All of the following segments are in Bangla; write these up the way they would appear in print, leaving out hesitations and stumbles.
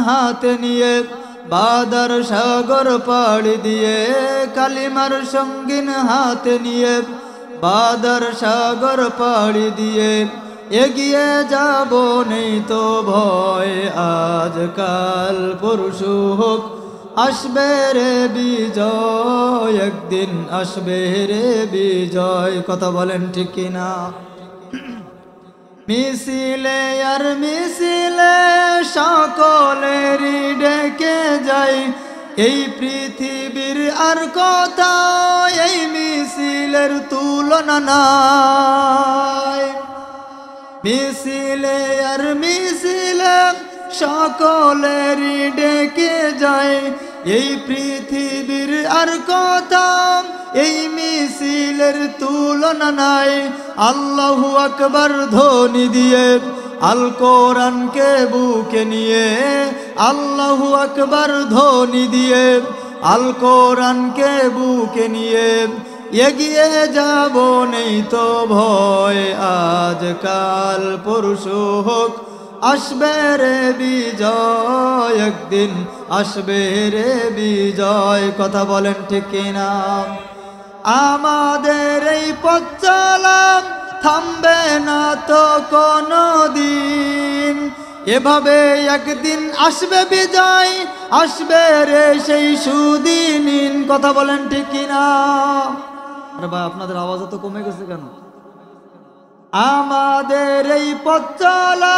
হাতে নিয়ে বাদার সাগর পাড়ি দিয়ে, কালিমার সঙ্গিন হাতে নিয়ে বাদার সাগর পাড়ি দিয়ে এগিয়ে যাব, নেই তো ভয় আজকাল পরশু হোক, আসবে রে বিজয়, একদিন আসবে রে বিজয়। কথা বলেন ঠিক কিনা? মিছিলে আর মিছিলে সকলেরই ডেকে যাই, এই পৃথিবীর আর কথা এই মিছিলের তুলনা নাই। মিছিলে আর মিছিলে সকলেরই ডেকে যায়, এই পৃথিবীর আর কথা এই মিছিলের তুলনা নাই। আল্লাহু আকবার ধ্বনি দিয়ে আল কোরআনকে বুকে নিয়ে, আল্লাহু আকবার ধ্বনি দিয়ে আল কোরআনকে বুকে নিয়ে এগিয়ে যাব, নেই তো ভয় আজকাল পরশু হোক, আসবে রে বিজয়, একদিন আসবে রে বিজয়। কথা বলেন ঠিক কিনা? আমাদের এই পথ চলা থামবে না তো কোনো দিন, এভাবে একদিন আসবে বিজয়, আসবে রে সেই সুদিন। কথা বলেন ঠিক কিনা? আরে ভাই, আপনাদের আওয়াজ তো কমে গেছে কেন? আমাদের এই পথ চলা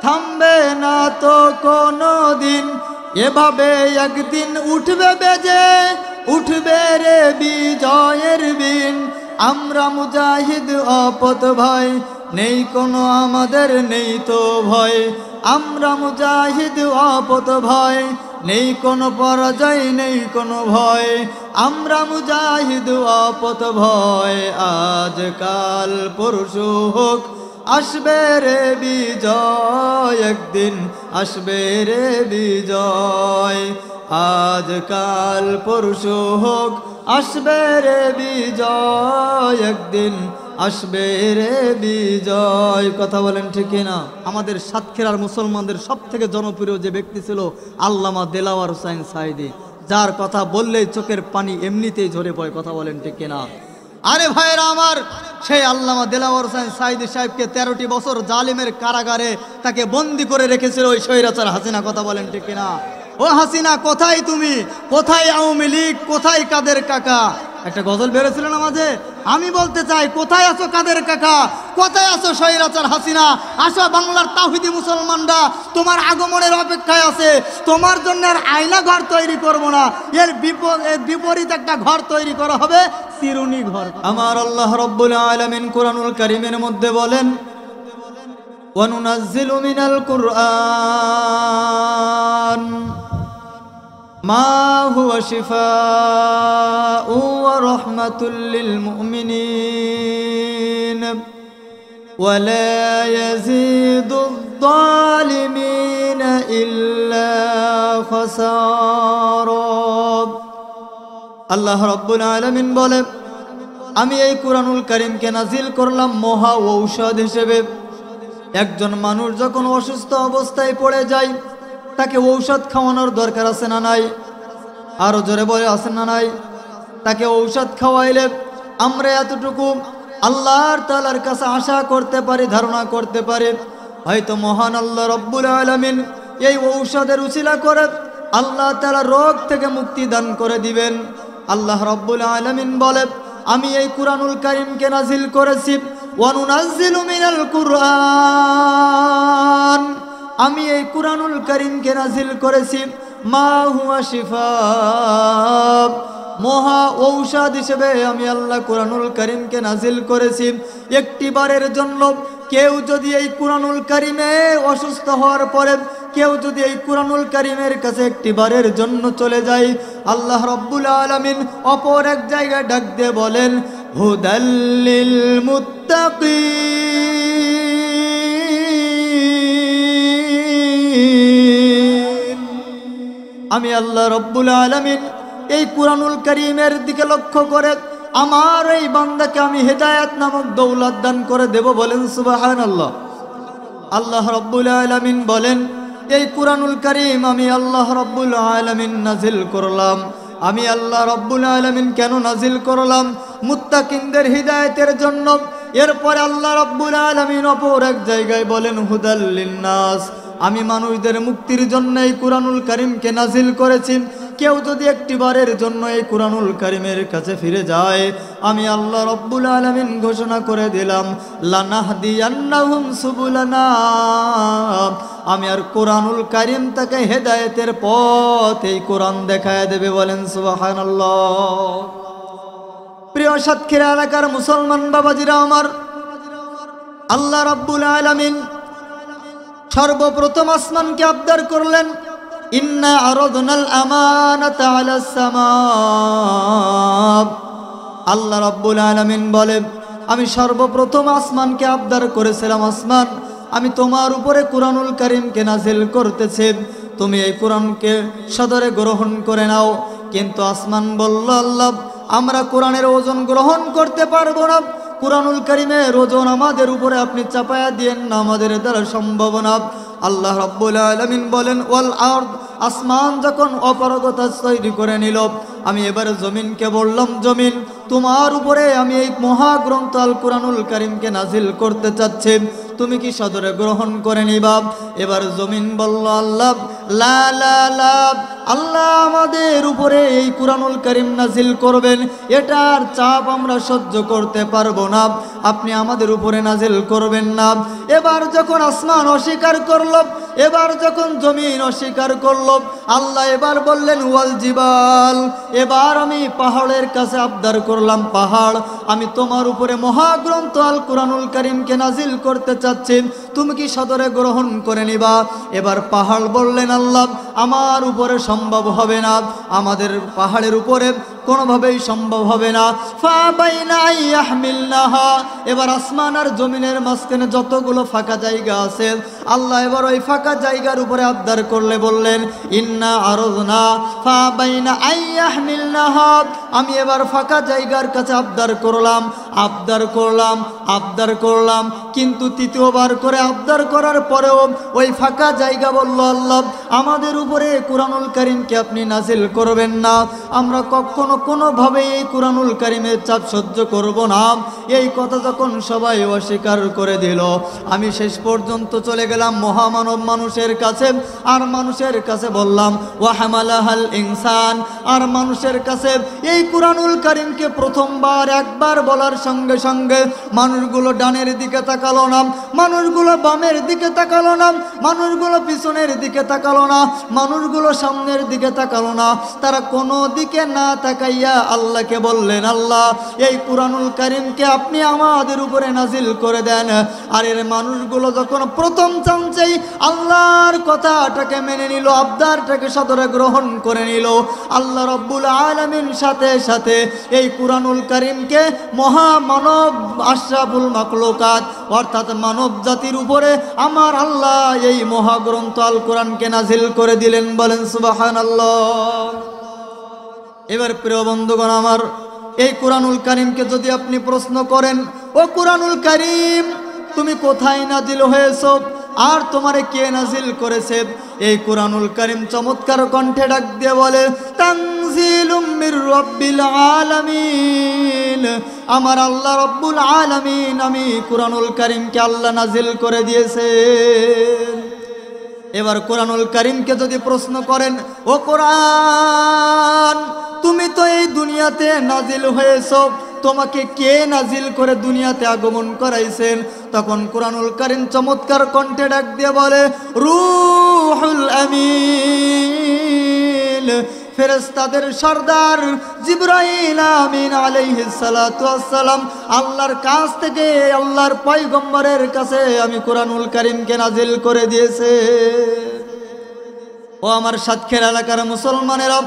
থামবে না তো কোনো দিন, এভাবে একদিন উঠবে বেজে, উঠবে রে বিজয়ের বিন। আমরা মুজাহিদ অপথ ভয়, নেই কোনো আমাদের নেই তো ভয়। আমরা মুজাহিদ অপথ ভয়, নেই কোনো পরাজয় নেই কোনো ভয়। আমরা মুজাহিদ অপথ ভয়, আজকাল পরশু হোক, আসবে রে বিজয়, একদিন আসবে রে বিজয়। আজকাল পরশু হোক, আসবে রে বিজয়, একদিন আসবে রে বিজয়। কথা বলেন ঠিক না? আমাদের সাতক্ষীরার মুসলমানদের সব থেকে জনপ্রিয় যে ব্যক্তি ছিল আল্লামা দেলাওয়ার হোসাইন সাঈদী, যার কথা বললেই চোখের পানি এমনিতেই ঝরে পড়ে। কথা বলেন ঠিক না? আরে ভাইয়েরা আমার, সেই আল্লামা দেলাওয়ার হোসাইন সাঈদী সাহেবকে 13টি বছর জালিমের কারাগারে তাকে বন্দি করে রেখেছিল ওই স্বৈরাচার হাসিনা। কথা বলেন ঠিক কিনা? ও হাসিনা, কোথায় তুমি? কোথায় আওয়ামী লীগ? কোথায় কাদের কাকা? একটা গজল বেরোছিল না মাঝে? আমি বলতে চাই, কোথায় আছো কাদের কাকা? কোথায় আছো স্বৈরাচার হাসিনা? আসো, বাংলার তাওহীদি মুসলমানরা তোমার আগমনের অপেক্ষায় আছে। তোমার জন্য আর আয়না ঘর তৈরি করব না, এর বিপরীত একটা ঘর তৈরি করা হবে, চিরুনি ঘর। আমার আল্লাহ রাব্বুল আলামিন কোরআনুল কারীমের মধ্যে বলেন, ওয়ানুনাজ্জিলু মিনাল কুরআন মা হুয়া শিফাউ ওয়া রাহমাতুল লিল মুমিনিন ওয়া লা ইয়াজিদুয যালিমিনা ইল্লা খাসারা। আল্লাহ রাব্বুল আলামিন বলেন, আমি এই কুরআনুল কারীমকে নাজিল করলাম মহা ঔষধ হিসেবে। একজন মানুষ যখন অসুস্থ অবস্থায় পড়ে যায়, তাকে ঔষধ খাওয়ানোর দরকার আছে না নাই? আরো জোরে বলে, আছে না নাই? তাকে ঔষধ খাওয়াইলে আমরা এতটুকু আল্লাহর তাআলার কাছে আশা করতে পারি, ধারণা করতে পারি, হয়তো মহান আল্লাহ রাব্বুল আলামিন এই ঔষধের উসিলা করে আল্লাহ তাআলা রোগ থেকে মুক্তি দান করে দিবেন। আল্লাহ রাব্বুল আলামিন বলে, আমি এই কুরআনুল কারীমকে নাজিল করেছি, ওয়ানুনাজ্জিলু মিনাল কুরআন, আমি এই কুরআনুল কারীমকে নাজিল করেছি মা হুয়া শিফা, মহা ঔষধ হিসেবে আমি আল্লাহ কুরআনুল কারীমকে নাজিল করেছি। একটিবারের জন্য কেউ যদি এই কুরআনুল কারীমে অসুস্থ হওয়ার পরে কেউ যদি এই কুরআনুল কারীমের কাছে একটিবারের জন্য চলে যায়, আল্লাহ রাব্বুল আলামিন অপর এক জায়গায় ডাক দিয়ে বলেন, হুদাল্লিল মুত্তাকিন। আমি আল্লাহ রাব্বুল আলামিন এই কুরআনুল কারীমের দিকে লক্ষ্য করে আমার এই বান্দাকে আমি হেদায়েত নামক দৌলত দান করে দেব। বলেন সুবহানাল্লাহ। আল্লাহ রাব্বুল আলামিন বলেন, এই কুরআনুল কারীম আমি আল্লাহ রাব্বুল আলামিন নাজিল করলাম। আমি আল্লাহ রাব্বুল আলামিন কেন নাজিল করলাম? মুত্তাকিনদের হিদায়াতের জন্য। এরপরে আল্লাহ রাব্বুল আলামিন অপর এক জায়গায় বলেন হুদাল লিন্নাস, আমি মানুষদের মুক্তির জন্য এই কুরআনুল কারীমকে নাজিল করেছি। কেউ যদি একটিবারের জন্য এই কুরআনুল কারীমের কাছে ফিরে যায়, আমি আল্লাহ রাব্বুল আলামিন ঘোষণা করে দিলাম লানাহদিয়ান্নাহুম সুবুলানা, আমি আর কুরআনুল কারীম তাকে হেদায়েতের পথ এই কোরআন দেখায় দেবে। বলেন সুবহানাল্লাহ। প্রিয় সাতক্ষীরা এলাকার মুসলমান বাবাজিরা আমার, আল্লাহ রাব্বুল আলামিন সর্বপ্রথম আসমানকে আবদার করলেন, ইন্না আরাদনাল আমানাতা আলাস সামা। আল্লাহ রাব্বুল আলামিন বলে, আমি সর্বপ্রথম আসমানকে আবদার করেছিলাম, আসমান আমি তোমার উপরে কুরআনুল কারীমকে নাজিল করতেছি, তুমি এই কুরআনকে সদরে গ্রহণ করে নাও। কিন্তু আসমান বলল, আল্লাহ আমরা কোরআনের ওজন গ্রহণ করতে পারবো না, কুরআনুল কারীমের ওজন আমাদের উপরে আপনি চাপায়া দিয়েন না, আমাদের দ্বারা সম্ভব না। আল্লাহ রাব্বুল আলামিন বলেন ওয়াল আরদ, আসমান যখন অপারগতা তৈরি করে নিল, আমি এবারে জমিনকে বললাম, জমিন তোমার উপরে আমি এই মহাগ্রন্থ আল কুরআনুল কারীমকে নাজিল করতে চাচ্ছি, তুমি কি সদরে গ্রহণ করে নিবা? এবার জমিন বলল, আল্লাহ লা লা লা, আল্লাহ আমাদের উপরে এই কুরআনুল কারীম নাজিল করবেন, এটার চাপ আমরা সহ্য করতে পারবো না, আপনি আমাদের উপরে নাজিল করবেন না। এবার যখন আসমান অস্বীকার করল, এবার যখন জমিন অস্বীকার করল, আল্লাহ এবার বললেন ওয়াল জিবাল, এবার আমি পাহাড়ের কাছে আবদার করলাম, পাহাড় আমি তোমার উপরে মহাগ্রন্থ আল কুরআনুল কারীমকে নাজিল করতে চাচ্ছি, তুমি কি সদরে গ্রহণ করে নিবা? এবার পাহাড় বললেন, আল্লাহ আমার উপরে সম্ভব হবে না, আমাদের পাহাড়ের উপরে কোনোভাবেই সম্ভব হবে না। এবার আসমান আর জমিনের মাঝখানে যতগুলো ফাঁকা জায়গা আছে, আল্লাহ এবার ওই ফাঁকা জায়গার উপরে আবদার করলে বললেন ইন্না আরাদনা ফাবাইনা আইয়াহমিলনাহা, আমি এবার ফাঁকা জায়গার কাছে আবদার করলাম, আবদার করলাম, আবদার করলাম, কিন্তু তৃতীয়বার করে আবদার করার পরেও ওই ফাঁকা জায়গা বলল, আল্লাহ আমাদের উপরে কুরআনুল কারীমকে আপনি নাজিল করবেন না, আমরা কখনো কোনোভাবে এই কুরআনুল কারীমের চাপ সহ্য করব না। এই কথা যখন সবাই অস্বীকার করে দিল, আমি শেষ পর্যন্ত চলে গেলাম মহামানব মানুষের কাছে, আর মানুষের কাছে বললাম ওয়া হামালাহাল ইনসান, আর মানুষের কাছে এই কুরআনুল কারীমকে প্রথমবার একবার বলার সঙ্গে সঙ্গে মানুষগুলো ডানের দিকে তাকালো না, মানুষগুলো বামের দিকে তাকালো না, মানুষগুলো পিছনের দিকে তাকালো না, মানুষগুলো সামনের দিকে তাকালো না, তারা কোনো দিকে না তাকাইয়া আল্লাহকে বললেন, আল্লাহ এই কুরআনুল কারীমকে আপনি আমাদের উপরে নাজিল করে দেন। আর এর মানুষগুলো যখন প্রথম চান্সেই আল্লাহর কথাটাকে মেনে নিল, আবদারটাকে সদরে গ্রহণ করে নিল, আল্লাহ রাব্বুল আলামিন সাথে সাথে এই কুরআনুল কারীমকে মহামানব আশরাফুল মাখলুকাত অর্থাৎ মানব জাতির উপরে আমার আল্লাহ এই মহাগ্রন্থ আল কোরআনকে নাজিল করে দিলেন। বলেন সুবহানাল্লাহ। এবার প্রিয় বন্ধুগণ আমার, এই কুরআনুল কারীমকে যদি আপনি প্রশ্ন করেন, ও কুরআনুল কারীম তুমি কোথায় নাজিল হয়েছো আর তোমারে কে নাজিল করেছে, এই কুরআনুল কারীম চমৎকার কণ্ঠে ডাক দিয়ে বলে তানজিলুম মির রাব্বিল আলামিন, আমার আল্লাহ রাব্বুল আলামিন আমি কুরআনুল কারীমকে আল্লাহ নাজিল করে দিয়েছে। এবার কুরআনুল কারীমকে যদি প্রশ্ন করেন, ও কোরআন তুমি তো এই দুনিয়াতে নাজিল হয়েছো, তোমাকে কে নাজিল করে দুনিয়াতে আগমন করাইছেন, তখন কুরআনুল কারীম চমৎকার কণ্ঠে ডাক দিয়ে বলে রূহুল আমিন, ফেরেশতাদের সর্দার জিবরাইল আমিন আলাইহিস সালাতু ওয়াস সালাম আল্লাহর কাছ থেকে আল্লাহর পয়গম্বরের কাছে আমি কুরআনুল কারীমকে নাজিল করে দিয়েছে। ও আমার সাতক্ষীরা এলাকার মুসলমানেরা,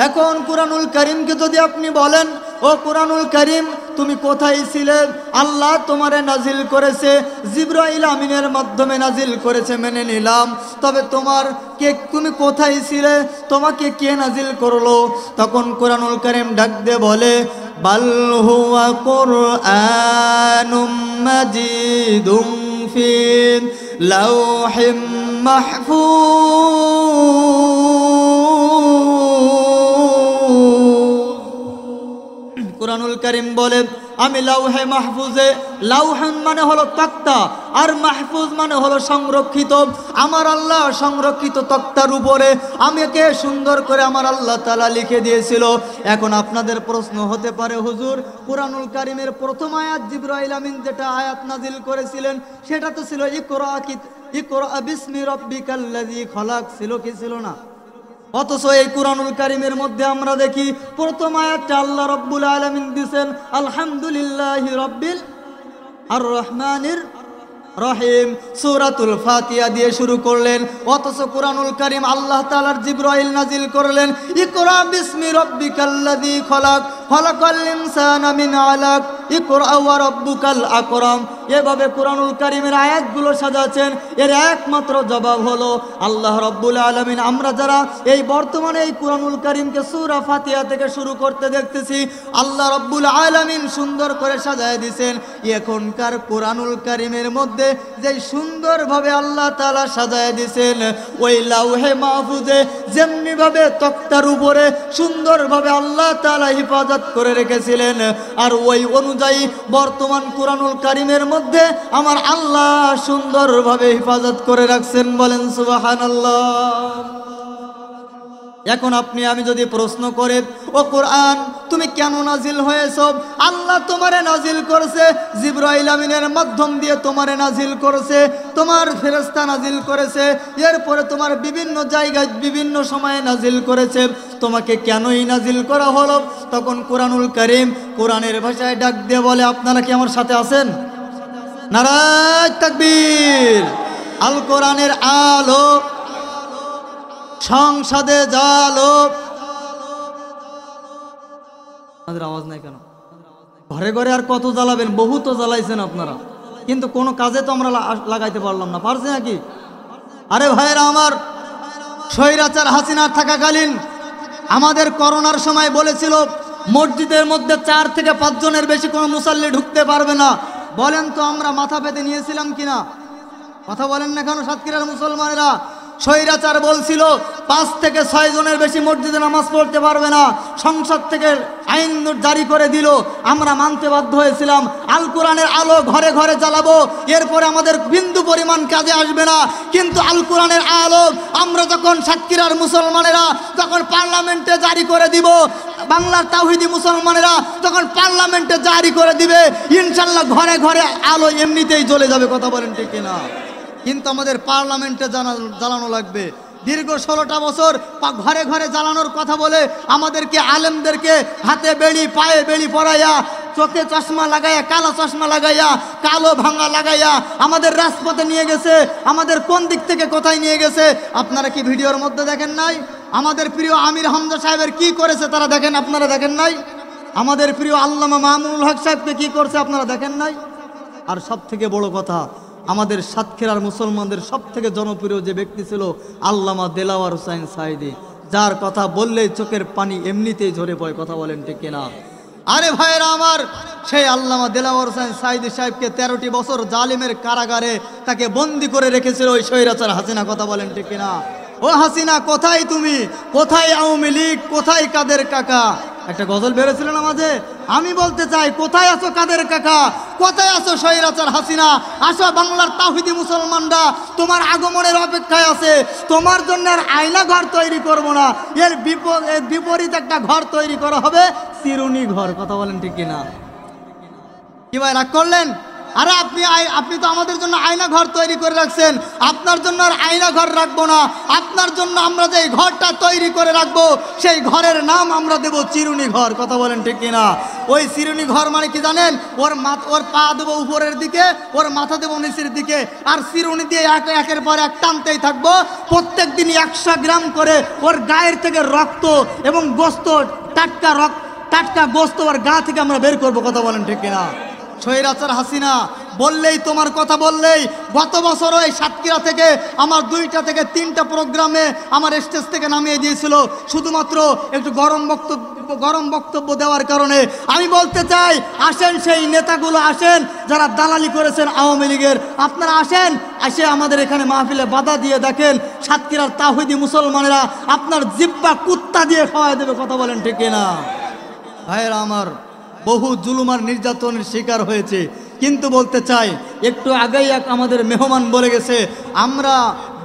এখন কুরআনুল কারীমকে যদি আপনি বলেন, ও কুরআনুল কারীম তুমি কোথায় ছিলে, আল্লাহ তোমারে নাজিল করেছে, জিবরাইল আমিনের মাধ্যমে নাজিল করেছে মেনে নিলাম, তবে তুমি কোথায় ছিলে, তোমাকে কে নাজিল করলো? তখন কুরআনুল কারীম ডাক দিয়ে বলে বাল হুয়া কুরআনুম মাজিদুম ফি লাউহিম মাহফুজ। কুরআনুল কারীম বলে আমি লাউহে মাহফুজে, লাউহান মানে হলো তক্তা আর মাহফুজ মানে হলো সংরক্ষিত, আমার আল্লাহ সংরক্ষিত তক্তার উপরে আমাকে সুন্দর করে আমার আল্লাহ তাআলা লিখে দিয়েছিল। এখন আপনাদের প্রশ্ন হতে পারে হুজুর কুরআনুল কারীমের প্রথম আয়াত জিবরাইল আমিন যেটা আয়াত নাজিল করেছিলেন সেটা তো ছিল ইকরা বিসমি রাব্বিকাল্লাযী খলাক, ছিল কি ছিল না? অথচ এই কুরআনুল কারীমের মধ্যে আমরা দেখি প্রথম আয়াতটা আল্লাহ রাব্বুল আলামিন দিবেন আলহামদুলিল্লাহি রাব্বিল আর রহমানির রহিম, সূরাতুল ফাতিহা দিয়ে শুরু করলেন। অথচ কুরআনুল কারীম আল্লাহ তাআলার জিবরাইল নাজিল করলেন ইকরা বিসমি রাব্বিকাল্লাযী খলাক খলাকাল ইনসানা মিন আলাক ইকরা ওয়া রাব্বুকাল আকরাম। এভাবে কুরআনুল কারীমের আয়াতগুলো সাজাচ্ছেন। এর একমাত্র জবাব হলো আল্লাহ রাব্বুল আলামিন। আমরা যারা এই বর্তমানে এই কুরআনুল কারীমকে সূরা ফাতিহা থেকে শুরু করতে দেখতেছি, আল্লাহ রাব্বুল আলামিন সুন্দর করে সাজায় দিয়েছেন। এখনকার কুরআনুল কারীমের মধ্যে যে সুন্দরভাবে আল্লাহ তাআলা সাজায় দিয়েছেন, ওই লাউহে মাহফুজে যেমনি ভাবে তক্তার উপরে সুন্দরভাবে আল্লাহ তাআলা হিফাজত করে রেখেছিলেন, আর ওই অনুযায়ী বর্তমান কুরআনুল কারীমের মধ্যে আমার আল্লাহ সুন্দরভাবে হিফাজত করে রাখছেন। বলেন সুবহানাল্লাহ। এখন আপনি আমি যদি প্রশ্ন করে ও কোরআন তুমি কেন নাজিল হয়েছো? আল্লাহ তোমারে নাজিল করেছে, জিবরাইল আমিনের মাধ্যম দিয়ে তোমারে নাজিল করেছে, তোমার ফেরেশতা নাজিল করেছে, এরপরে তোমার বিভিন্ন জায়গায় বিভিন্ন সময়ে নাজিল করেছে। তোমাকে কেনই নাজিল করা হলো? তখন কুরআনুল কারীম কোরআনের ভাষায় ডাক দিয়ে বলে আপনারা কি আমার সাথে আছেন? নারায়ে তাকবীর। আল কোরআনের আলো সংসদে জালো। আমাদের আওয়াজ নাই কেন? ঘরে ঘরে আর কত জ্বালাবেন? বহু তো জ্বালাইছেন আপনারা, কিন্তু কোনো কাজে তো আমরা লাগাইতে পারলাম না। পারছে নাকি? আরে ভাইরা আমার, স্বৈরাচার হাসিনা থাকাকালীন আমাদের করোনার সময় বলেছিল মসজিদের মধ্যে 4 থেকে 5 জনের বেশি কোনো মুসাল্লি ঢুকতে পারবে না। বলেন তো আমরা মাথা পেতে নিয়েছিলাম কিনা? কথা বলেন না কেন সাতক্ষীরার মুসলমানেরা? স্বৈরাচার বলছিল 5 থেকে 6 জনের বেশি মসজিদে নামাজ পড়তে পারবে না। সংসদ থেকে আইন জারি করে দিল, আমরা মানতে বাধ্য হয়েছিলাম। আল কোরআনের আলো ঘরে ঘরে জ্বালাবো, এরপরে আমাদের বিন্দু পরিমাণ কাজে আসবে না। কিন্তু আল কোরআনের আলো আমরা যখন সাতক্ষীরার মুসলমানেরা যখন পার্লামেন্টে জারি করে দিব, বাংলার তাওহীদি মুসলমানেরা যখন পার্লামেন্টে জারি করে দিবে, ইনশাল্লাহ ঘরে ঘরে আলো এমনিতেই জ্বলে যাবে। কথা বলেন ঠিক কিনা? কিন্তু আমাদের পার্লামেন্টে জ্বালানো লাগবে। দীর্ঘ 16টা বছর ঘরে ঘরে জ্বালানোর কথা বলে আমাদেরকে আলেমদেরকে হাতে বেড়ি পায়ে বেড়ি পরাইয়া চোখে চশমা লাগাইয়া কালো চশমা লাগাইয়া কালো ভাঙা লাগাইয়া আমাদের রাজপথে নিয়ে গেছে। আমাদের কোন দিক থেকে কোথায় নিয়ে গেছে আপনারা কি ভিডিওর মধ্যে দেখেন নাই? আমাদের প্রিয় আমির হামজা সাহেবের কি করেছে তারা দেখেন, আপনারা দেখেন নাই? আমাদের প্রিয় আল্লামা মামুনুল হক সাহেবকে কি করছে আপনারা দেখেন নাই? আর সব থেকে বড় কথা, আমাদের সাতক্ষীরার মুসলমানদের সব থেকে জনপ্রিয় যে ব্যক্তি ছিল আল্লামা দেলাওয়ার হোসাইন সাঈদী, যার কথা বললেই চোখের পানি এমনিতেই ঝরে পড়ে। কথা বলেন ঠিক কিনা? আরে ভাইরা আমার, সেই আল্লামা দেলাওয়ার হোসাইন সাঈদী সাহেবকে 13টি বছর জালিমের কারাগারে তাকে বন্দি করে রেখেছিল ওই স্বৈরাচার হাসিনা। কথা বলেন ঠিক কিনা? ও হাসিনা কোথায় তুমি? কোথায় আওয়ামী লীগ? কোথায় কাদের কাকা? একটা গজল বেরোছিল না মাঝে? আমি বলতে চাই, কোথায় আছো কাদের কাকা? কোথায় আছো স্বৈরাচার হাসিনা? আসো বাংলার তাওহীদি মুসলমানরা তোমার আগমনের অপেক্ষায় আছে। তোমার জন্য আর আয়না ঘর তৈরি করব না, এর বিপরীত একটা ঘর তৈরি করা হবে, চিরুনি ঘর। কথা বলেন ঠিক কিনা? কি ভাই রাগ করলেন? আরে আপনি তো আমাদের জন্য আয়না ঘর তৈরি করে রাখছেন, আপনার জন্য আর আয়না ঘর রাখবো না। আপনার জন্য আমরা যে ঘরটা তৈরি করে রাখবো সেই ঘরের নাম আমরা দেব চিরুনি ঘর। কথা বলেন ঠিক কিনা? ওই চিরুনি ঘর মানে কি জানেন? ওর পা দেবো উপরের দিকে, ওর মাথা দেবো নিচের দিকে, আর চিরুনি দিয়ে একের পর এক টানতেই থাকবো। প্রত্যেক দিন 100 গ্রাম করে ওর গায়ের থেকে রক্ত এবং গোস্ত, টাটকা গোস্ত ওর গা থেকে আমরা বের করবো। কথা বলেন ঠিক কিনা? স্বৈরাচার হাসিনা বললেই তোমার কথা বললেই গত বছর ওই সাতক্ষীরা থেকে আমার 2টা থেকে 3টা প্রোগ্রামে আমার স্টেজ থেকে নামিয়ে দিয়েছিল, শুধুমাত্র একটু গরম বক্তব্য গরম বক্তব্য দেওয়ার কারণে আমি বলতে চাই, আসেন সেই নেতাগুলো আসেন যারা দালালি করেছেন আওয়ামী লীগের, আপনারা আসেন, এসে আমাদের এখানে মাহফিলে বাধা দিয়ে দেখেন সাতক্ষীরার তাওহীদি মুসলমানেরা আপনার জিব্বা কুত্তা দিয়ে খাওয়াই দেবে। কথা বলেন ঠিক কিনা? ভাইয়েরা আমার, বহু জুলুম আর নির্যাতনের শিকার হয়েছে, কিন্তু বলতে চাই, একটু আগেই এক আমাদের মেহমান বলে গেছে, আমরা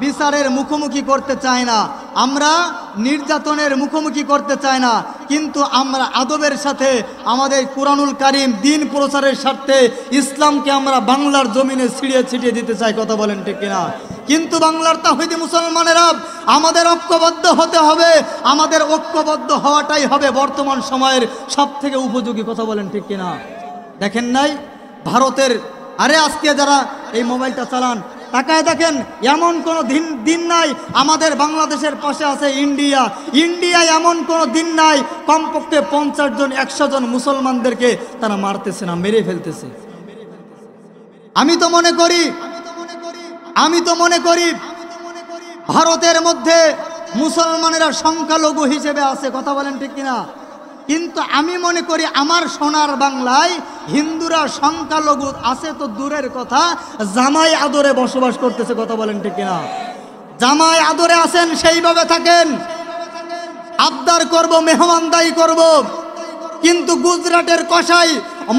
বিচারের মুখোমুখি করতে চাই না, আমরা নির্যাতনের মুখোমুখি করতে চাই না, কিন্তু আমরা আদবের সাথে আমাদের কুরআনুল কারীম দিন প্রচারের স্বার্থে ইসলামকে আমরা বাংলার জমিনে ছিড়িয়ে ছিটিয়ে দিতে চাই। কথা বলেন ঠিক কিনা? কিন্তু বাংলার তাওহীদি মুসলমানেরা আমাদের ঐক্যবদ্ধ হতে হবে, আমাদের ঐক্যবদ্ধ হওয়াটাই হবে বর্তমান সময়ের সব থেকে উপযোগী। কথা বলেন ঠিক কিনা? দেখেন নাই ভারতের, আরে আজকে যারা এই মোবাইলটা চালান তাকায় দেখেন, এমন কোনো দিন নাই আমাদের বাংলাদেশের পাশে আছে ইন্ডিয়া, ইন্ডিয়ায় এমন কোনো দিন নাই কমপক্ষে 50 জন 100 জন মুসলমানদেরকে তারা মারতেছে না, মেরে ফেলতেছে। আমি তো মনে করি ভারতের মধ্যে মুসলমানেরা সংখ্যালঘু হিসেবে আছে। কথা বলেন ঠিক কিনা? কিন্তু আমি মনে করি আমার সোনার বাংলায় হিন্দুরা সংখ্যালঘু আছে তো দূরের কথা, জামাই আদরে বসবাস করতেছে। কথা বলেন ঠিক কিনা? জামাই আদরে আছেন, সেইভাবে থাকেন, আবদার করব, মেহমানদারি করব। কিন্তু গুজরাটের কসাই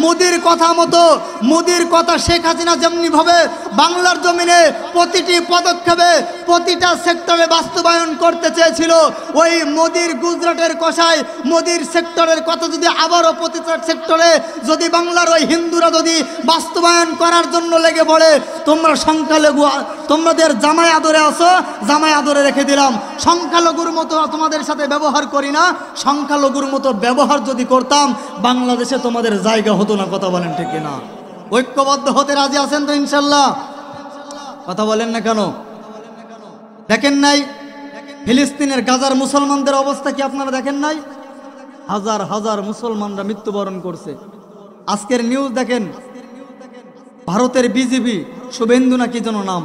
মোদির কথা মতো, মোদির কথা শেখ হাসিনা যেমনি ভাবে বাংলার জমিনে প্রতিটি পদক্ষেপে প্রতিটা সেক্টরে বাস্তবায়ন করতে চেয়েছিল, ওই মোদির গুজরাটের কসাই মোদির সেক্টরের কথা যদি আবারও প্রতিটা সেক্টরে যদি বাংলার ওই হিন্দুরা যদি বাস্তবায়ন করার জন্য লেগে পড়ে, তোমরা সংখ্যালঘু, তোমাদের জামাই আদরে আসো, জামাই আদরে রেখে দিলাম, সংখ্যালঘুর মতো তোমাদের সাথে ব্যবহার করি না, সংখ্যালঘুর মতো ব্যবহার যদি করতাম বাংলাদেশে তোমাদের জায়গা হতো না। কথা বলেন ঠিক কিনা? ঐক্যবদ্ধ হতে রাজি আছেন তো ইনশাল্লাহ? কথা বলেন না কেন? দেখেন নাই ফিলিস্তিনের গাজার মুসলমানদের অবস্থা কি আপনারা দেখেন নাই? হাজার হাজার মুসলমানরা মৃত্যুবরণ করছে। আজকের নিউজ দেখেন, ভারতের বিজেপি শুভেন্দু না কি যেন নাম,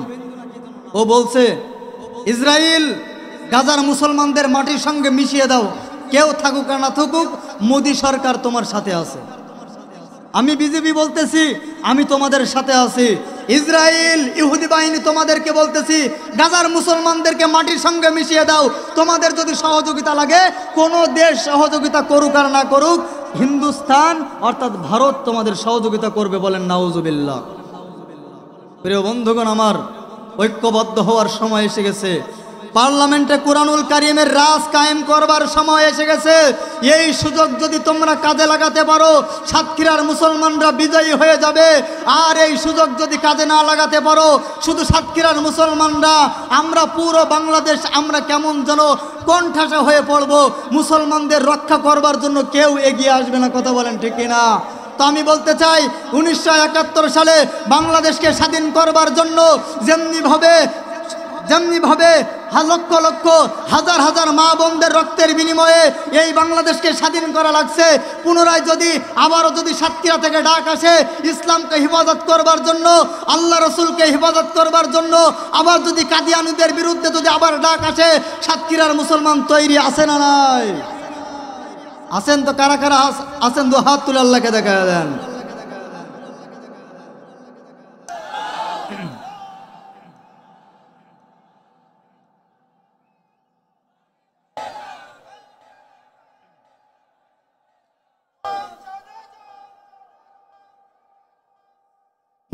ও বলছে ইসরায়েল গাজার মুসলমানদের মাটির সঙ্গে মিশিয়ে দাও, কেউ থাকুক আর না থাকুক মোদি সরকার তোমার সাথে আছে। আমি বিজেপি বলতেছি আমি তোমাদের সাথে আছি। ইসরায়েল ইহুদি বাহিনী তোমাদেরকে বলতেছি গাজার মুসলমানদেরকে মাটির সঙ্গে মিশিয়ে দাও, তোমাদের যদি সহযোগিতা লাগে কোনো দেশ সহযোগিতা করুক আর না করুক, হিন্দুস্তান অর্থাৎ ভারত তোমাদের সহযোগিতা করবে। বলেন নাউজুবিল্লাহ। প্রিয় বন্ধুগণ আমার, ঐক্যবদ্ধ হওয়ার সময় এসে গেছে, পার্লামেন্টে কুরআনুল কারীমের রাজ কায়েম করবার সময় এসে গেছে। এই সুযোগ যদি তোমরা কাজে লাগাতে পারো, সাতক্ষীরার মুসলমানরা বিজয়ী হয়ে যাবে। আর এই সুযোগ যদি কাজে না লাগাতে পারো, শুধু সাতক্ষীরার মুসলমানরা, আমরা পুরো বাংলাদেশ আমরা কেমন যেন কোণঠাসা হয়ে পড়ব, মুসলমানদের রক্ষা করবার জন্য কেউ এগিয়ে আসবে না। কথা বলেন ঠিক কিনা? তো আমি বলতে চাই 1971 সালে বাংলাদেশকে স্বাধীন করবার জন্য যেমনিভাবে লক্ষ লক্ষ হাজার হাজার মা বোনদের রক্তের বিনিময়ে এই বাংলাদেশকে স্বাধীন করা লাগছে, পুনরায় যদি আবারও যদি সাতক্ষীরা থেকে ডাক আসে ইসলামকে হিফাজত করবার জন্য, আল্লাহ রসুলকে হিফাজত করবার জন্য, আবার যদি কাদিয়ানীদের বিরুদ্ধে যদি আবার ডাক আসে, সাতক্ষীরার মুসলমান তৈরি আছে না নাই? আছেন তো? কারা কারা আছেন? দু হাত তুলে আল্লাহকে দেখা দেন।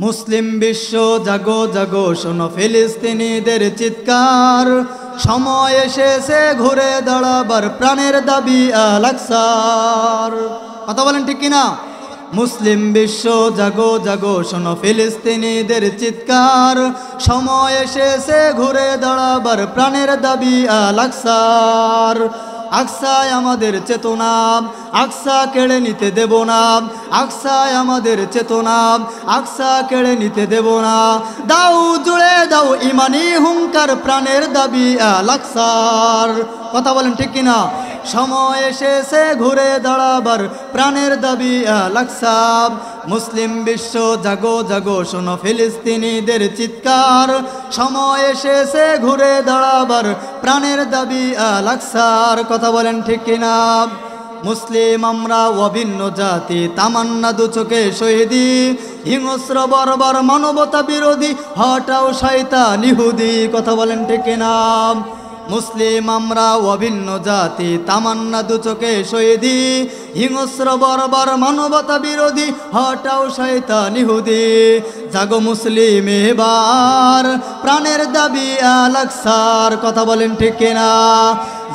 মুসলিম বিশ্ব জাগো জাগো, শোনো ফিলিস্তিনিদের চিৎকার, সময় এসেছে ঘুরে দাঁড়াবার প্রাণের দাবি আল আকসার। কথা বলেন ঠিক কিনা? মুসলিম বিশ্ব জাগো জাগো, শোনো ফিলিস্তিনিদের চিৎকার, সময় এসেছে ঘুরে দাঁড়াবার প্রাণের দাবি আল আকসার। আকসায় আমাদের চেতনা, আকসা কেড়ে নিতে দেব না, আকসায় আমাদের চেতনা, আকসা কেড়ে নিতে দেব না। দাও জুড়ে দাও ইমানি হুঙ্কার, প্রাণের দাবি আল আকসার। কথা বলেন ঠিক কিনা? সময় এসেছে ঘুরে দাঁড়াবার প্রাণের দাবি আল আকসা। মুসলিম বিশ্ব জাগো জাগো, শোনো ফিলিস্তিনিদের চিৎকার, সময় এসেছে ঘুরে দাঁড়াবার প্রাণের দাবি আল আকসার। কথা বলেন ঠিক কিনা? মুসলিম আমরা অভিন্ন জাতি, তামান্না দু চোখে শহীদি, হিংস্র বর্বর মানবতা বিরোধী, হটাও শয়তান ইহুদি। কথা বলেন ঠিক কিনা? মুসলিম আমরা অভিন্ন জাতি, তামান্না দু চোখে শহীদি, হিংস্র বর্বর মানবতা বিরোধী, হটাও শয়তান ইহুদি। জাগো মুসলিম এবার, প্রাণের দাবি আল আকসার। কথা বলেন ঠিক কিনা?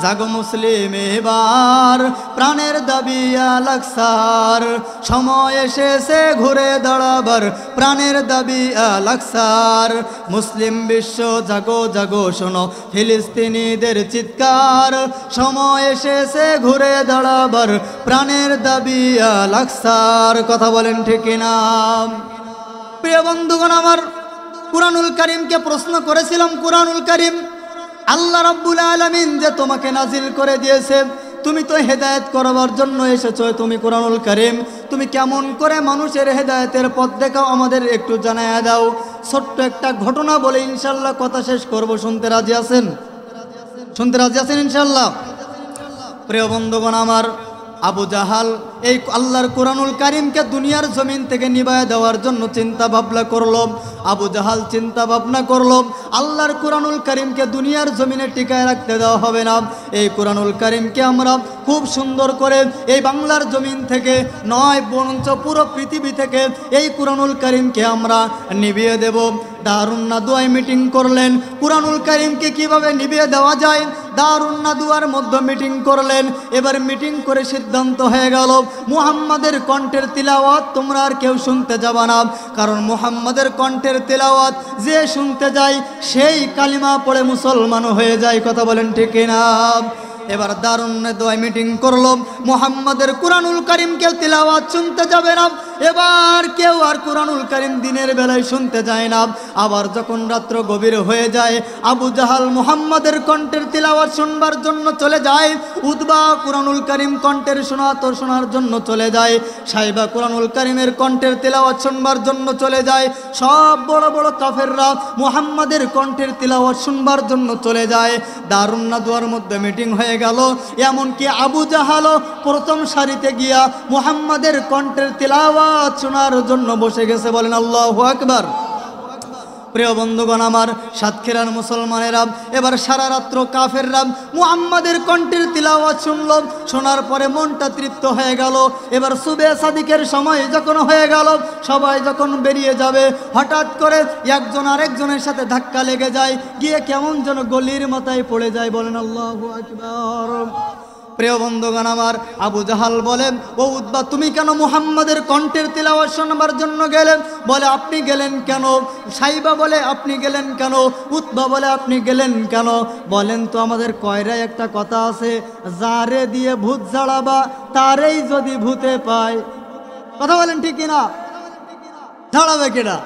জাগো মুসলিম এবার, প্রাণের দাবি আল আকসার। সময় এসেছে ঘুরে দাঁড়াবার, প্রাণের দাবি আল আকসার। মুসলিম বিশ্ব জাগো জাগো শোনো ফিলিস্তিনিদের চিৎকার। সময় এসেছে ঘুরে দাঁড়াবার, প্রাণের দাবি আল আকসার। কথা বলেন ঠিক কিনা? প্রিয় বন্ধুগণ আমার, কুরআনুল কারীমকে প্রশ্ন করেছিলাম, কুরআনুল কারীম আল্লাহ রাব্বুল আলামিন যে তোমাকে নাজিল করে দিয়েছে, তুমি তো হেদায়েত করবার জন্য এসেছো, তুমি কুরআনুল কারীম তুমি কেমন করে মানুষের হেদায়েতের পথ দেখাও, আমাদের একটু জানায়া দাও। ছোট্ট একটা ঘটনা বলে ইনশাআল্লাহ কথা শেষ করব। শুনতে রাজি আছেন? শুনতে রাজি আছেন ইনশাআল্লাহ? প্রিয় বন্ধুগণ আমার, আবু জাহাল এই আল্লাহর কুরআনুল কারীমকে দুনিয়ার জমিন থেকে নিবায়ে দেওয়ার জন্য চিন্তা ভাবনা করলো। আবু জাহাল চিন্তা ভাবনা করলো, আল্লাহর কুরআনুল কারীমকে দুনিয়ার জমিনে টিকায় রাখতে দেওয়া হবে না। এই কুরআনুল কারীমকে আমরা খুব সুন্দর করে এই বাংলার জমিন থেকে নয়, বরঞ্চ পুরো পৃথিবী থেকে এই কুরআনুল কারীমকে আমরা নিভিয়ে দেব। দারুন নাদুয়ায় মিটিং করলেন, কুরআনুল কারীমকে কিভাবে নিভিয়ে দেওয়া যায় দারুন নাদুয়ার মধ্যে মিটিং করলেন। এবার মিটিং করে সিদ্ধান্ত হয়ে গেল, মুহাম্মাদের কণ্ঠের তিলাওয়াত তোমরা আর কেউ শুনতে যাবা না, কারণ মুহাম্মাদের কণ্ঠের তিলাওয়াত যে শুনতে যায় সেই কালিমা পড়ে মুসলমান হয়ে যায়। কথা বলেন ঠিক কিনা? এবার দারুন নাদুয়ায় মিটিং করলো, মুহাম্মাদের কুরআনুল কারীমকে তিলাওয়াত শুনতে যাবে না। এবার কেউ আর কুরআনুল কারীম দিনের বেলায় শুনতে যায় না। আবার যখন রাত্র গভীর হয়ে যায়, আবু জাহাল মুহাম্মাদের কণ্ঠের তিলাওয়াত শুনবার জন্য চলে যায়। উতবা কুরআনুল কারীম কণ্ঠের শোনার জন্য চলে যায়। সাইবা কুরআনুল কারীমের কণ্ঠের তিলাওয়াত শুনবার জন্য চলে যায়। সব বড় বড় কাফেররা মুহাম্মাদের কণ্ঠের তিলাওয়াত শুনবার জন্য চলে যায়। দারুন নাদুয়ার মধ্যে মিটিং হয়ে গেল। এমনকি আবু জাহালও প্রথম সারিতে গিয়া মুহাম্মাদের কণ্ঠের তিলাওয়াত শোনার জন্য বসে গেছে। বলেন আল্লাহু আকবার। প্রিয় বন্ধুগণ আমার, সাতক্ষীরার মুসলমানেরা এবার সারা রাত্র কাফেররা মুহাম্মাদের কণ্ঠের তিলাওয়াত শুনলো। শোনার পরে মনটা তৃপ্ত হয়ে গেল। এবার সুবে সাদিকের সময় যখন হয়ে গেল, সবাই যখন বেরিয়ে যাবে, হঠাৎ করে একজন আরেকজনের সাথে ধাক্কা লেগে যায়, গিয়ে কেমন যেন গলির মাথায় পড়ে যায়। বলেন আল্লাহু আকবার। প্রিয় বন্ধুগণ আমার, আবু জাহাল বলেন, ও উতবা তুমি কেন মুহাম্মাদের কণ্ঠের তিলাওয়াত শোনাবার জন্য গেলেন? বলে আপনি গেলেন কেন? সাইবা বলে আপনি গেলেন কেন? উতবা বলে আপনি গেলেন কেন? বলেন তো আমাদের কয়রায় একটা কথা আছে, যারে দিয়ে ভূত ঝাড়াবা তারেই যদি ভূতে পায়। কথা বলেন ঠিক কিনা? ঝাড়াবে কিনা?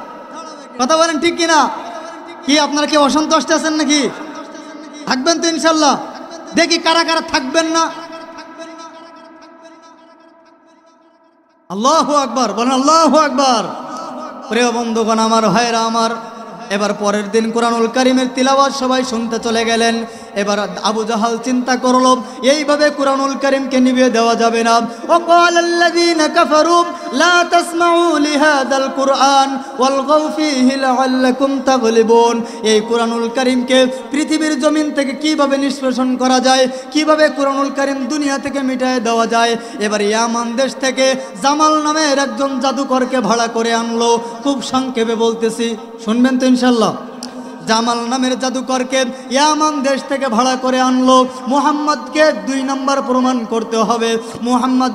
কথা বলেন ঠিক কিনা? কি আপনারা কি অসন্তুষ্ট আছেন নাকি? থাকবেন তো ইনশাল্লাহ? দেখি কারা কারা থাকবেন না। আল্লাহু আকবার, বলেন আল্লাহু আকবার। প্রিয় বন্ধুগণ আমার, ভাইরা আমার, এবার পরের দিন কুরআনুল কারীমের তিলাওয়াত সবাই শুনতে চলে গেলেন। এবার আবু জাহাল চিন্তা করলো, এইভাবে কুরআনুল কারীমকে নিভিয়ে দেওয়া যাবে না। ওয়াকালাল্লাযীনা কাফারু লা তাসমাউ লিহাদাল কুরআন ওয়ালগাউ ফীহি লাআল্লাকুম তাগলিবুন। এই কুরআনুল কারীমকে পৃথিবীর জমিন থেকে কিভাবে নিষ্পেষণ করা যায়, কিভাবে কুরআনুল কারীম দুনিয়া থেকে মিটায়ে দেওয়া যায়। এবার ইয়ামান দেশ থেকে জামাল নামের একজন জাদুকরকে ভাড়া করে আনলো। খুব সংক্ষেপে বলতেছি, শুনবেন তো ইনশাআল্লাহ। জামাল নামের জাদুকরকে ইয়ামান দেশ থেকে ভাড়া করে আনলো। মুহাম্মদকে 2 নম্বর প্রমাণ করতে হবে। মুহাম্মদ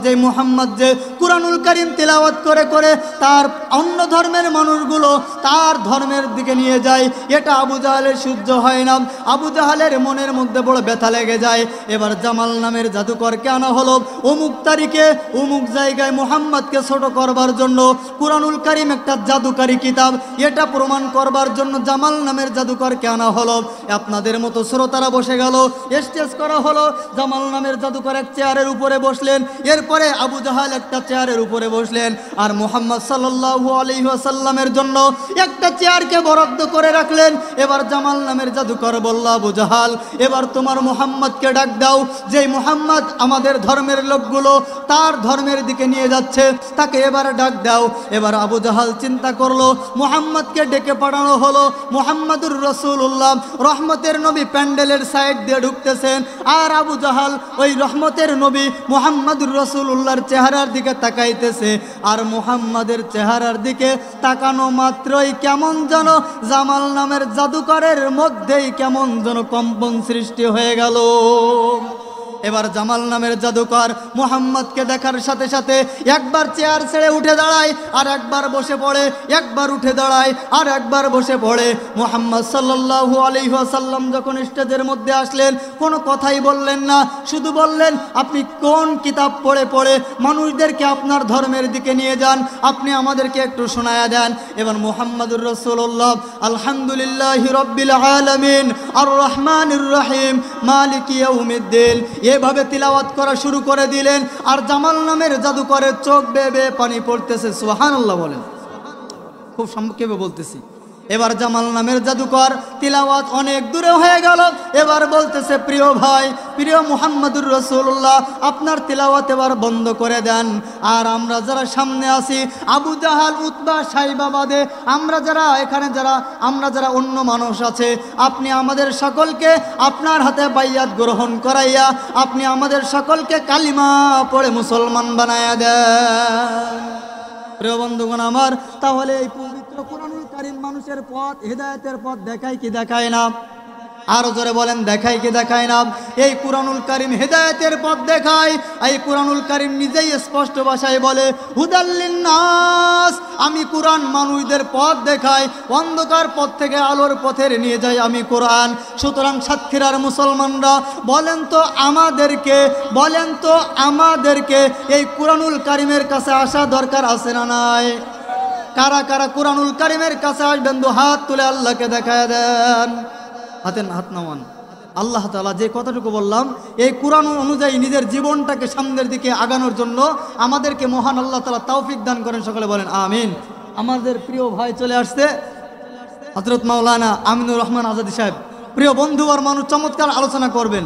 যে কুরআনুল কারীম তিলাওয়াত করে করে তার অন্য ধর্মের মানুষগুলো তার ধর্মের দিকে নিয়ে যায়, এটা আবু জাহালের সহ্য হয় না। আবু জাহালের মনের মধ্যে বড় ব্যথা লেগে যায়। এবার জামাল নামের জাদুকরকে আনা হলো। অমুক তারিখে অমুক জায়গায় মুহাম্মদকে ছোট করবার জন্য কুরআনুল কারীম একটা জাদুকারী কিতাব, এটা প্রমাণ করবার জন্য জামাল নামের জাদুকরকে আনা হলো, আপনাদের মতো শ্রোতারা বসে গেল, স্টেজ করা হলো, জামাল নামের জাদুকর এক চেয়ারের উপরে বসলেন, এরপরে আবু জাহাল একটা চেয়ারের উপরে বসলেন, আর মুহাম্মদ সাল্লাল্লাহু আলাইহি ওয়াসাল্লামের জন্য একটা চেয়ারকে বরাদ্দ করে রাখলেন। এবার জামাল নামের জাদুকর বলল, আবু জাহাল এবার তোমার মুহাম্মদকে ডাক দাও, যেই মুহাম্মদ আমাদের ধর্মের লোকগুলো তার ধর্মের দিকে নিয়ে যাচ্ছে, তাকে এবার ডাক দাও। এবার আবু জাহাল চিন্তা করলো, মুহাম্মদকে ডেকে পাঠানো হলো। মুহাম্মাদুর রাসূলুল্লাহ রহমতের নবী প্যান্ডেলের সাইড দিয়ে ঢুকতেছেন, আর আবু জাহাল ওই রহমতের নবী মুহাম্মাদুর রাসূলুল্লাহর চেহারার দিকে তাকাইতেছে। আর মুহাম্মাদের চেহারার দিকে তাকানো মাত্রই কেমন যেন জামাল নামের জাদুকরের মধ্যেই কেমন যেন কম্পন সৃষ্টি হয়ে গেল। এবার জামাল নামের জাদুকর মুহাম্মদকে দেখার সাথে সাথে একবার চেয়ার ছেড়ে উঠে দাঁড়ায়, আর একবার বসে পড়ে, একবার উঠে দাঁড়ায়, আর একবার বসে পড়ে। মুহাম্মদ সাল্লাল্লাহু আলাইহি ওয়াসাল্লাম যখন স্টেজের মধ্যে আসলেন, কোনো কথাই বললেন না, শুধু বললেন, আপনি কোন কিতাব পড়ে পড়ে মানুষদেরকে আপনার ধর্মের দিকে নিয়ে যান, আপনি আমাদেরকে একটু শোনায়া দেন। এবার মুহাম্মাদুর রাসূলুল্লাহ আলহামদুলিল্লাহি রাব্বিল আলামিন আর রহমানির রহিম মালিকি ইয়াউমিদ্দিন এভাবে তিলাওয়াত করা শুরু করে দিলেন। আর জামাল নামের জাদুকরের চোখ বেয়ে বেয়ে পানি পড়তেছে। সুবহানাল্লাহ বলেন, খুব সংক্ষেপে বলতেছি। এবার জামাল নামের জাদুকর তিলাওয়াত অনেক দূরে হয়ে গেল। এবার বলতেছে, প্রিয় ভাই, প্রিয় মুহাম্মাদুর রাসূলুল্লাহ আপনার তিলাওয়াত এবার বন্ধ করে দেন। আর আমরা যারা সামনে আছি, আবু জাহাল, উতবা, সাইবা বাদে আমরা যারা এখানে আমরা যারা অন্য মানুষ আছে, আপনি আমাদের সকলকে আপনার হাতে বাইয়াত গ্রহণ করাইয়া আপনি আমাদের সকলকে কালিমা পড়ে মুসলমান বানায়া দেন। প্রিয় বন্ধুগণ আমার, তাহলে এই পবিত্র কুরআনুল কারীম মানুষের পথ, হেদায়েতের পথ দেখায় কি দেখায় না? আরো জোরে বলেন, দেখায় কি দেখায় না? এই কুরআনুল কারীম হেদায়েতের পথ দেখায়। এই কুরআনুল কারীম নিজেই স্পষ্ট ভাষায় বলে, হুদাল লিন্নাস, আমি কুরআন মানুষদের পথ দেখাই, অন্ধকার পথ থেকে আলোর পথে নিয়ে যাই আমি কুরআন। সুতরাং সাতক্ষীরার মুসলমানরা বলেন তো আমাদেরকে এই কুরআনুল কারীমের কাছে আসা দরকার আছে না নাই? কারা কারা কুরআনুল কারীমের কাছে আসবেন? দু হাত তুলে আল্লাহকে দেখায় দেন। হাত নামান। আল্লাহ তাআলা যে কথাটুকু বললাম, এই কুরআন অনুযায়ী নিজের জীবনটাকে সামনের দিকে আগানোর জন্য আমাদেরকে মহান আল্লাহ তাআলা তৌফিক দান করেন। সকলে বলেন আমিন। আমাদের প্রিয় ভাই চলে আসছে, হযরত মাওলানা আমিনুর রহমান আজাদী সাহেব। প্রিয় বন্ধু আর মানুষ চমৎকার আলোচনা করবেন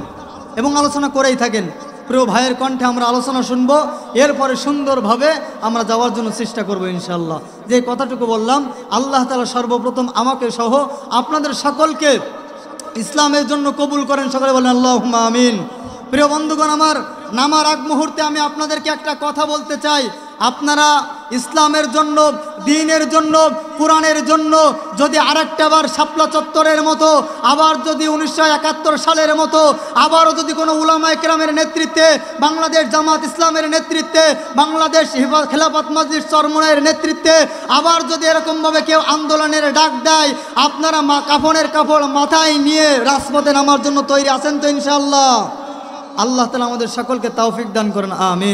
এবং আলোচনা করেই থাকেন। প্রিয় ভাইয়ের কণ্ঠে আমরা আলোচনা শুনবো, এরপরে সুন্দরভাবে আমরা যাওয়ার জন্য চেষ্টা করবো ইনশাআল্লাহ। যে কথাটুকু বললাম, আল্লাহ তাআলা সর্বপ্রথম আমাকে সহ আপনাদের সকলকে ইসলামের জন্য কবুল করেন। সকলে বলেন আল্লাহুম্মা আমিন। প্রিয় বন্ধুগণ আমার, নামার আগ মুহূর্তে আমি আপনাদেরকে একটা কথা বলতে চাই। আপনারা ইসলামের জন্য, দ্বীনের জন্য, কোরআনের জন্য যদি আরেকটা বার শাপলা চত্বরের মতো, আবার যদি 1971 সালের মতো, আবারও যদি কোনো উলামায়ে কেরামের নেতৃত্বে, বাংলাদেশ জামাত ইসলামের নেতৃত্বে, বাংলাদেশ খেলাফত মজলিস চরমোনাইয়ের নেতৃত্বে আবার যদি এরকমভাবে কেউ আন্দোলনের ডাক দেয়, আপনারা কাফনের কাপড় মাথায় নিয়ে রাজপথে নামার জন্য তৈরি আছেন তো ইনশাআল্লাহ? আল্লাহ তাআলা আমাদের সকলকে তৌফিক দান করেন, আমিন।